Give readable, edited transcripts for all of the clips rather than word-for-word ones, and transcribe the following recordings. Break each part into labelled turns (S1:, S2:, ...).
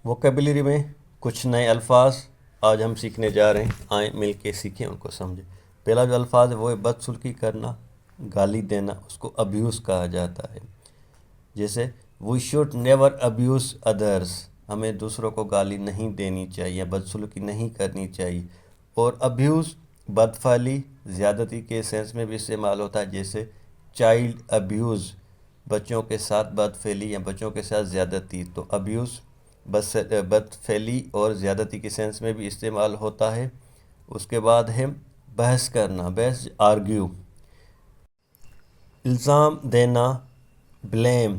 S1: Vocabulary میں کچھ نئے الفاظ آج ہم سیکھنے جا رہے ہیں، آئیں مل کے سیکھیں، ان کو سمجھیں۔ پہلا جو الفاظ ہے وہ ہے بدسلوکی کرنا، گالی دینا، اس کو ابیوز کہا جاتا ہے۔ جیسے وی شوڈ نیور ابیوز ادرس، ہمیں دوسروں کو گالی نہیں دینی چاہیے، بدسلوکی نہیں کرنی چاہیے۔ اور ابیوز بدفعلی، زیادتی کے سینس میں بھی استعمال ہوتا ہے، جیسے چائلڈ ابیوز، بچوں کے ساتھ بدفعلی یا بچوں کے ساتھ زیادتی۔ تو ابیوز بدفعلی اور زیادتی کے سینس میں بھی استعمال ہوتا ہے۔ اس کے بعد ہے بحث کرنا، بحث آرگیو، الزام دینا، blame,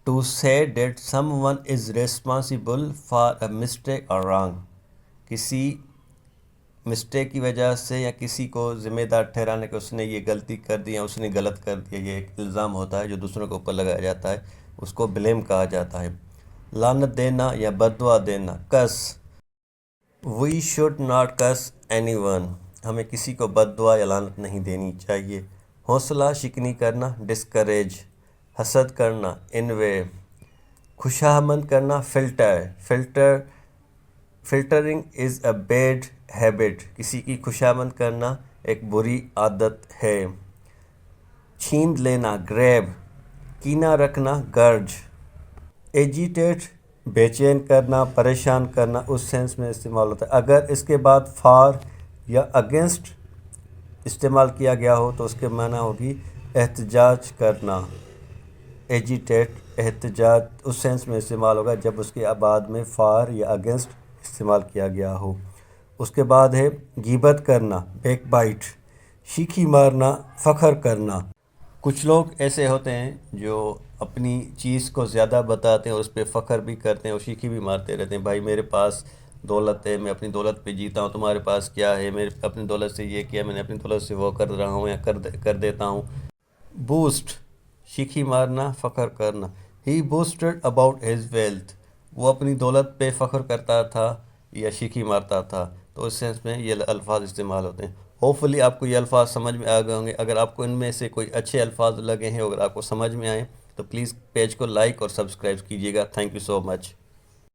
S1: to say that someone is responsible for a mistake or wrong، کسی مسٹیک کی وجہ سے یا کسی کو ذمہ دار ٹھہرانے کہ اس نے یہ غلطی کر دی یا اس نے غلط کر دیا، یہ ایک الزام ہوتا ہے جو دوسروں کے اوپر لگایا جاتا ہے، اس کو بلیم کہا جاتا ہے۔ لعنت دینا یا بد دعا دینا، کس، وی شوڈ ناٹ کس اینی ون، ہمیں کسی کو بد دعا یا لعنت نہیں دینی چاہیے۔ حوصلہ شکنی کرنا، ڈسکریج، حسد کرنا، انوے، خوشامد کرنا، filtering is a bad habit, کسی کی خوشامد کرنا ایک بری عادت ہے۔ چھین لینا، گریب، کینہ رکھنا، گرج، ایجیٹیٹ، بے چین کرنا، پریشان کرنا، اس سینس میں استعمال ہوتا ہے۔ اگر اس کے بعد فار یا اگینسٹ استعمال کیا گیا ہو تو اس کے معنی ہوگی احتجاج کرنا۔ ایجیٹیٹ، احتجاج اس سینس میں استعمال ہوگا جب اس کے بعد میں فار یا اگینسٹ استعمال کیا گیا ہو۔ اس کے بعد ہے غیبت کرنا، بیک بائٹ، شیخی مارنا، فخر کرنا۔ کچھ لوگ ایسے ہوتے ہیں جو اپنی چیز کو زیادہ بتاتے ہیں اور اس پہ فخر بھی کرتے ہیں اور شیخی بھی مارتے رہتے ہیں، بھائی میرے پاس دولت ہے، میں اپنی دولت پہ جیتا ہوں، تمہارے پاس کیا ہے، میں اپنی دولت سے یہ کیا، میں نے اپنی دولت سے وہ کر رہا ہوں یا کر دیتا ہوں۔ بوسٹ، شیخی مارنا، فخر کرنا۔ ہی بوسٹڈ اباؤٹ ہز ویلتھ، وہ اپنی دولت پہ فخر کرتا تھا یا شیخی مارتا تھا، تو اس سینس میں یہ الفاظ استعمال ہوتے ہیں۔ ہوپفلی آپ کو یہ الفاظ سمجھ میں آ گئے ہوں گے۔ اگر آپ کو ان میں سے کوئی اچھے الفاظ لگے ہیں، اگر آپ کو سمجھ میں آئیں تو پلیز پیج کو لائک اور سبسکرائب کیجیے گا۔ Thank you so much.